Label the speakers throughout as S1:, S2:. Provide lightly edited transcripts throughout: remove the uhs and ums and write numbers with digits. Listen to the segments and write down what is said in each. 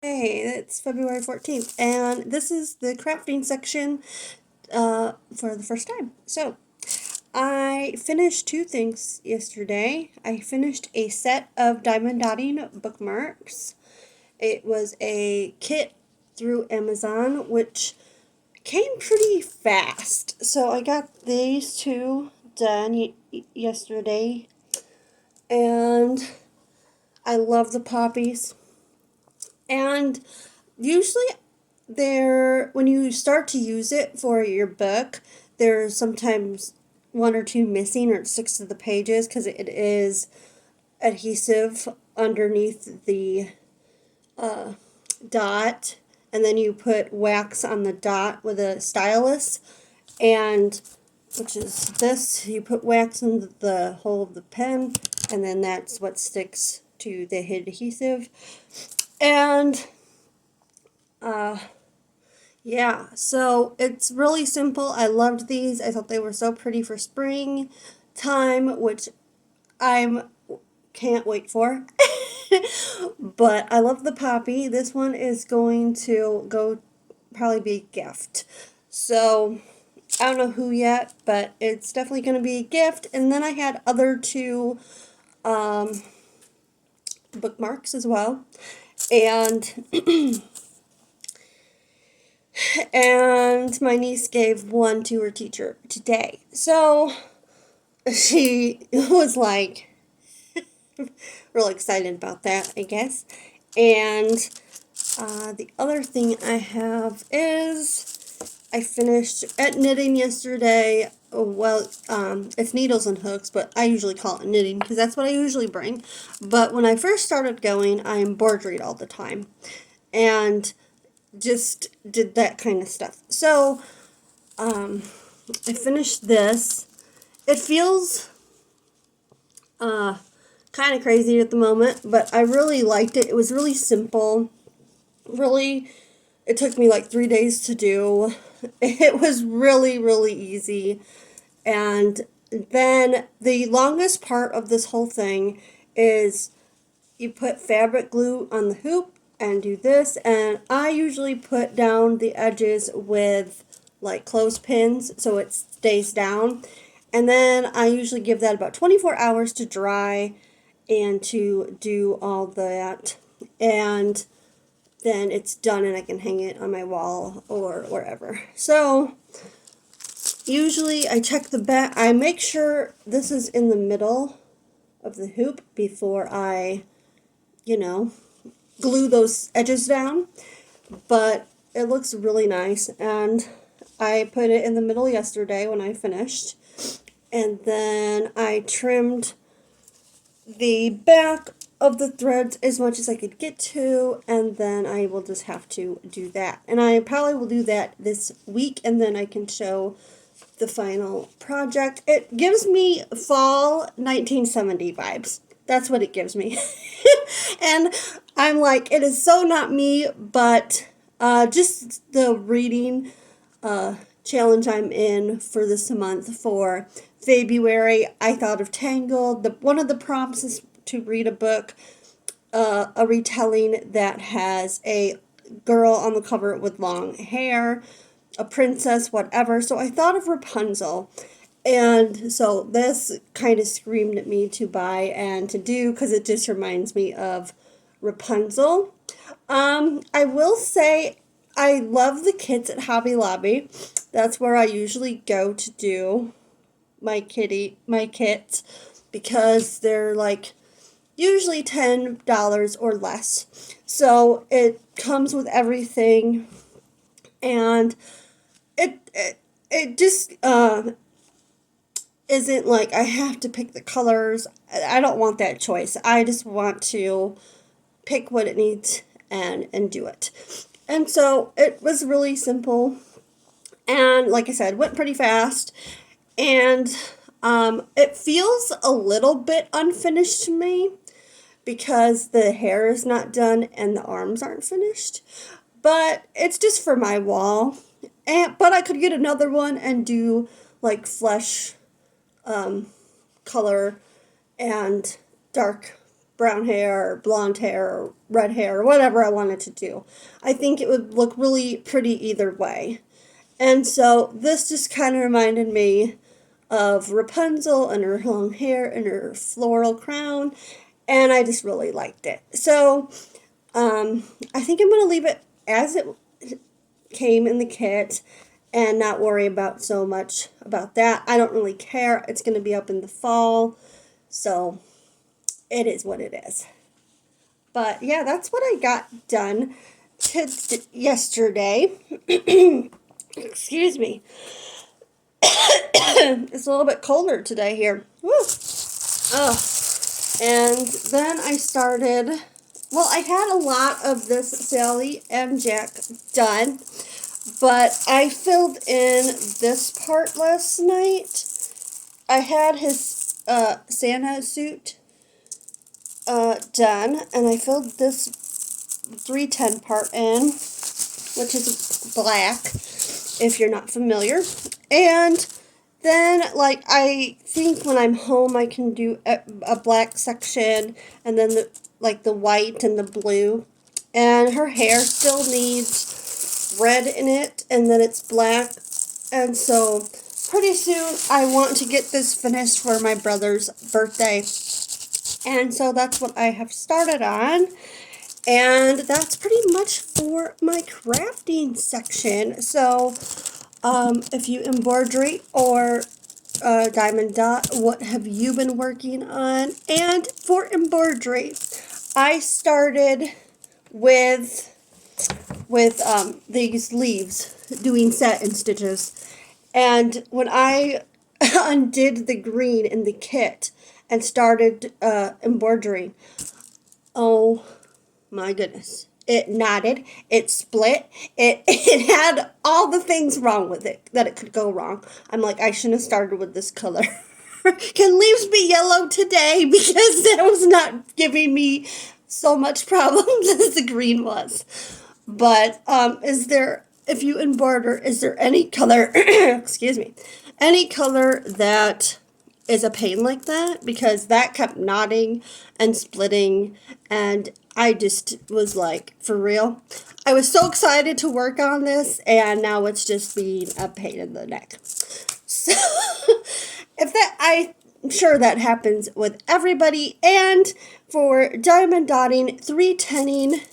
S1: Hey, it's February 14th, and this is the crafting section for the first time. So, I finished two things yesterday. I finished a set of diamond dotting bookmarks. It was a kit through Amazon, which came pretty fast. So, I got these two done yesterday, and I love the poppies. And usually when you start to use it for your book, there's sometimes one or two missing or it sticks to the pages because it is adhesive underneath the dot, and then you put wax on the dot with a stylus, and which is this, you put wax in the hole of the pen, and then that's what sticks to the adhesive. And yeah, so it's really simple. I loved these. I thought they were so pretty for spring time, which I can't wait for. But I love the poppy. This one is going to go probably be a gift. So I don't know who yet, but it's definitely going to be a gift. And then I had other two bookmarks as well. And my niece gave one to her teacher today. So she was like real excited about that, I guess. And the other thing I have is I finished at knitting yesterday. Well, it's needles and hooks, but I usually call it knitting because that's what I usually bring. But when I first started going, I embroidered all the time and just did that kind of stuff. So I finished this. It feels kind of crazy at the moment, but I really liked it. It was really simple. Really, it took me like 3 days to do. It was really, really easy. And then the longest part of this whole thing is you put fabric glue on the hoop and do this. And I usually put down the edges with like clothespins so it stays down. And then I usually give that about 24 hours to dry and to do all that. And then it's done and I can hang it on my wall or wherever. So usually I check the back. I make sure this is in the middle of the hoop before I, glue those edges down. But it looks really nice, and I put it in the middle yesterday when I finished. And then I trimmed the back of the threads as much as I could get to, and then I will just have to do that. And I probably will do that this week, and then I can show the final project. It gives me fall 1970 vibes. That's what it gives me. And I'm like, it is so not me, but just the reading challenge I'm in for this month for February. I thought of Tangled. One of the prompts is to read a book, a retelling that has a girl on the cover with long hair, a princess, whatever. So I thought of Rapunzel. And so this kind of screamed at me to buy and to do because it just reminds me of Rapunzel. I will say I love the kits at Hobby Lobby. That's where I usually go to do my kits because they're like usually $10 or less. So it comes with everything, and it just isn't like I have to pick the colors. I don't want that choice. I just want to pick what it needs and do it. And so it was really simple, and like I said, went pretty fast. And it feels a little bit unfinished to me because the hair is not done and the arms aren't finished. But it's just for my wall. But I could get another one and do like flesh color and dark brown hair or blonde hair or red hair or whatever I wanted to do. I think it would look really pretty either way. And so this just kind of reminded me of Rapunzel and her long hair and her floral crown, and I just really liked it. So I think I'm going to leave it as it came in the kit and not worry about so much about that. I don't really care. It's going to be up in the fall, so it is what it is. But yeah, that's what I got done yesterday. Excuse me. It's a little bit colder today here. Woo. Oh. And then I started, well, I had a lot of this Sally and Jack done, but I filled in this part last night. I had his Santa suit done, and I filled this 310 part in, which is black, if you're not familiar. And then, like, I think when I'm home, I can do a black section, and then, the white and the blue. And her hair still needs red in it, and then it's black. And so, pretty soon, I want to get this finished for my brother's birthday. And so, that's what I have started on. And that's pretty much for my crafting section. So, if you embroidery or diamond dot, what have you been working on? And for embroidery, I started with these leaves, doing satin stitches. And when I undid the green in the kit and started embroidering, oh my goodness. It knotted, it split, it had all the things wrong with it that it could go wrong. I'm like, I shouldn't have started with this color. Can leaves be yellow today? Because that was not giving me so much problems as the green was. But if you embroider, is there any color, excuse me, any color that is a pain like that? Because that kept knotting and splitting, and I just was like, for real? I was so excited to work on this, and now it's just being a pain in the neck. So, I'm sure that happens with everybody. And for diamond dotting, 310ing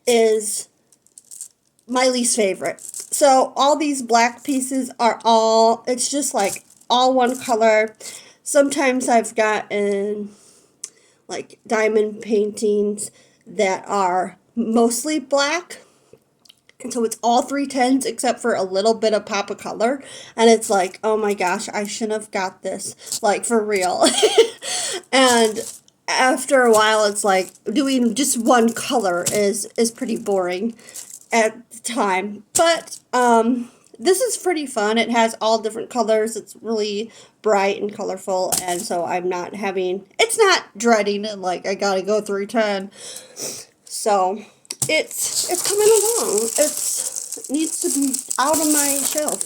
S1: is my least favorite. So all these black pieces it's just like all one color. Sometimes I've gotten like diamond paintings that are mostly black, and so it's all 310s except for a little bit of pop of color, and it's like, oh my gosh, I shouldn't have got this, like, for real. And after a while, it's like doing just one color is pretty boring at the time. But this is pretty fun. It has all different colors. It's really bright and colorful, and so it's not dreading it like I gotta go 310. So it's coming along. It needs to be out of my shelf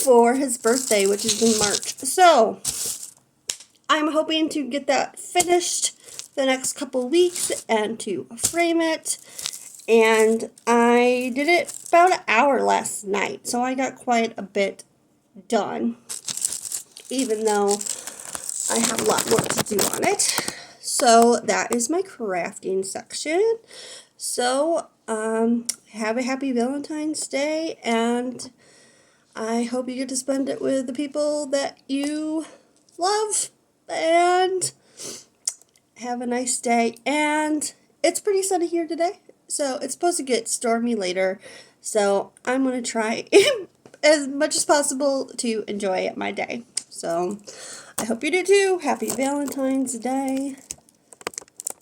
S1: for his birthday, which is in March. So I'm hoping to get that finished the next couple weeks and to frame it. And I did it about an hour last night, so I got quite a bit done, even though I have a lot more to do on it. So that is my crafting section. So have a happy Valentine's Day, and I hope you get to spend it with the people that you love, and have a nice day. And it's pretty sunny here today. So it's supposed to get stormy later. So I'm going to try as much as possible to enjoy my day. So I hope you do too. Happy Valentine's Day.